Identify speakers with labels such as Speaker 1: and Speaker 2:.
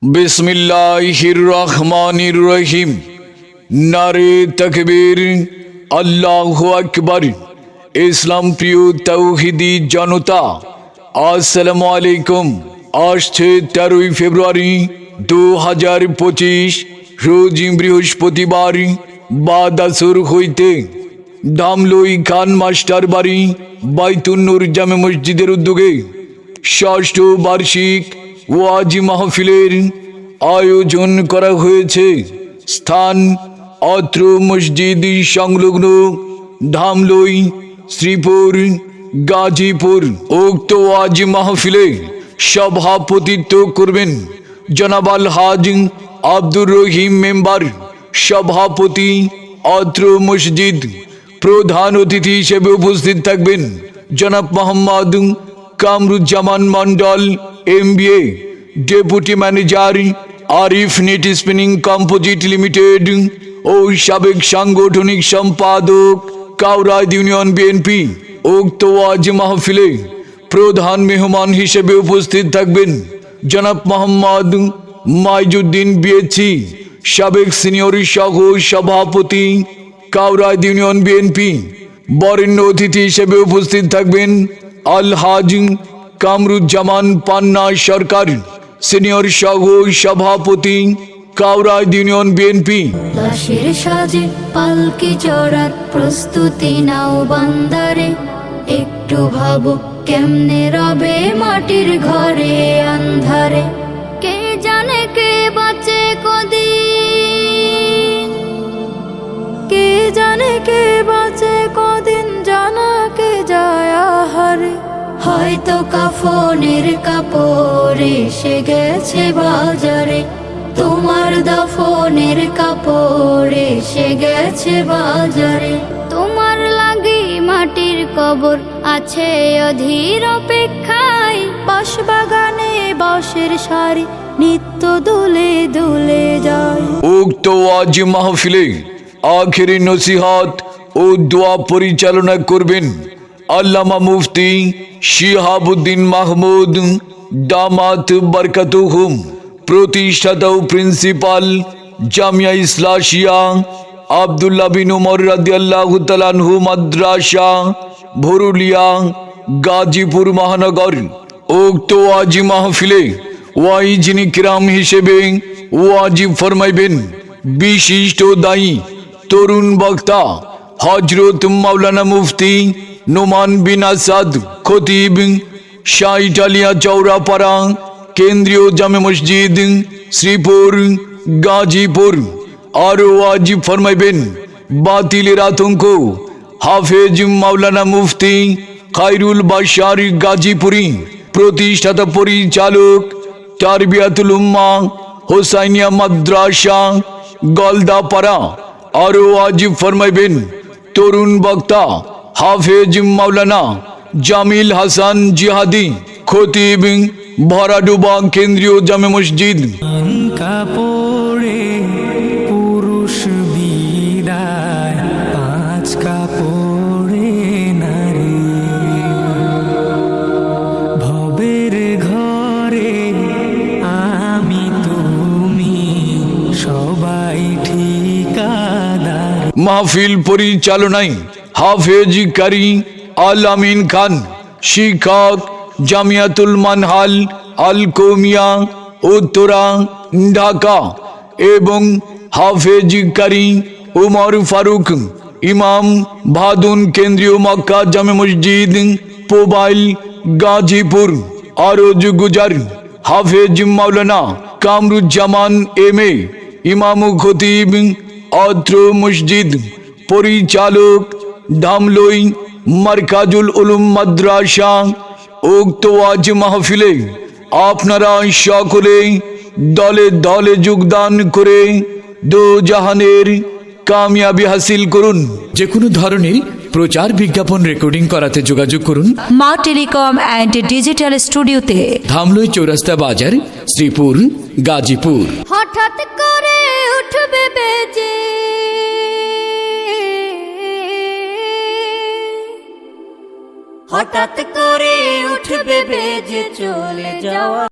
Speaker 1: बिस्मिल्लाहिर रहमानिर रहीम। नारे तकबीर, अल्लाहु अकबर। इस्लाम प्रिय तौहिदी जनता, আসসালামু আলাইকুম। আসছে 13 ফেব্রুয়ারি 2025 রোজ বৃহস্পতিবার বাদ আসর হইতে ধামলই খান মাস্টার বাড়ি বাইতুন নূর জামে মসজিদের উদ্যোগে ষষ্ঠ বার্ষিক ওয়াজি মাহফিলের আয়োজন করা হয়েছে। স্থান অত্র মসজিদ সংলগ্ন ধামলই, শ্রীপুর, গাজীপুর। উক্ত ওয়াজি মাহফিলে সভাপতিত্ব করবেন জনাব আলহাজ আব্দুর রহিম মেম্বার, সভাপতি অত্র মসজিদ। প্রধান অতিথি হিসেবে উপস্থিত থাকবেন জনাব Mohammad Kamruzzaman Mondal MBA, deputy manager Arif net spinning composite limited ও সাবেক সাংগঠনিক সম্পাদক কাউরাদ ইউনিয়ন BNP। উক্ত ওয়াজি মাহফিলে প্রধান মেহমান হিসেবে উপস্থিত থাকবেন জনাব মোহাম্মদ মাইজুদ্দিন BHC, সাবেক সিনিয়র সহ সভাপতি কাউরাদ ইউনিয়ন BNP। বরেণ্য অতিথি হিসেবে উপস্থিত থাকবেন আলহাজ কামরুজ্জামান পান্না সরকার, সিনিয়র সহ সভাপতি কাউরাদ ইউনিয়ন BNP।
Speaker 2: লাশের সাজে পালকি চড়ার প্রস্তুতি নাও বান্দারে, একটু ভাবো কেমনে রবে মাটির ঘরে আন্ধারে। কে জানে কে বাঁচে কদিন, কে জানে কে বাঁচে কদিন, জানা কে যায় আহারে। হয়তো কাফনের কাপড় এসে গেছে বাজারে, তোমার দাফনের কাপড় এসে গেছে বাজারে। তোমার লাগি মাটির কবর আছে অধীর অপেক্ষায়, বাঁশ বাগানে বাঁশের সারি নিত্য দুলে দুলে যায়।
Speaker 1: উক্ত ওয়াজি মাহফিলে আখেরি নসিহত ও দোয়া পরিচালনা করবেন আল্লামা মুফতি শিহাবুদ্দিন মাহমুদ দামাত বরকাতুহুম, প্রতিষ্ঠাতা ও প্রিন্সিপাল জামিয়া ইসলাহিয়া আব্দুল্লাহ বিন উমর রাদিয়াল্লাহু তাআলা আনহু মাদ্রাসা ভরুলিয়া, গাজীপুর মহানগর। উক্ত ওয়াজি মাহফিলে ওয়াইজিন কিরাম হিসেবে ওয়াজি ফরমাইবেন বিশিষ্ট দায়ী তরুণ বক্তা হযরত মাওলানা মুফতি নোমান বিন আসাদ খতিব, শাইটালিয়া চৌরাপাড়া কেন্দ্রীয় জামে মসজিদ, শ্রীপুর, গাজীপুর। আরো ওয়াজি ফরমাইবেন বাতিলের আতঙ্ক হাফেজ মাওলানা মুফতি খায়রুল বাশার গাজীপুরি, প্রতিষ্ঠাতা পরিচালক তারবিয়াতুল উম্মাহ হোসাইনিয়া মাদ্রাসা গলদাপাড়া। আরো ওয়াজি ফরমাইবেন তরুণ বক্তা হাফেজ মাওলানা জামিল হাসান জিহাদি, খতিব ভরাডুবা কেন্দ্রীয় জামে মসজিদ।
Speaker 3: কাপড়ে পুরুষ বিদায়, পাঁচ কাপড়ে নারী। ভবের ঘরে আমি তুমি সবাই ঠিকাদার।
Speaker 1: মাহফিল পরিচালনায় হাফেজ কারি আল আমিন খান, শিক্ষক জামিয়াতুল মানহাল আল কৌমিয়া উত্তরা ঢাকা, এবং হাফেজ কারি উমর ফারুক, ইমাম ভাদুন কেন্দ্রীয় মক্কা জামে মসজিদ পোবাইল গাজীপুর। আরো গুজার হাফেজ মাওলানা কামরুজ্জামান MA, ইমাম খতিব অত্র মসজিদ। পরিচালক ধামলই মারকাজুল উলুম মাদ্রাসা। উক্ত ওয়াজি মাহফিলে আপনারা সকলে দলে দলে যোগদান করে দো জাহানের কামিয়াবি হাসিল করুন।
Speaker 4: যে কোনো ধরনের প্রচার বিজ্ঞাপন রেকর্ডিং করাতে যোগাযোগ করুন
Speaker 5: মা টেলিকম অ্যান্ড ডিজিটাল স্টুডিওতে,
Speaker 4: ধামলই চৌরাস্তা বাজার, শ্রীপুর, গাজীপুর।
Speaker 2: হঠাৎ করে উঠবে বেজে, হঠাৎ করে উঠবে বেজে চলে যাওয়া।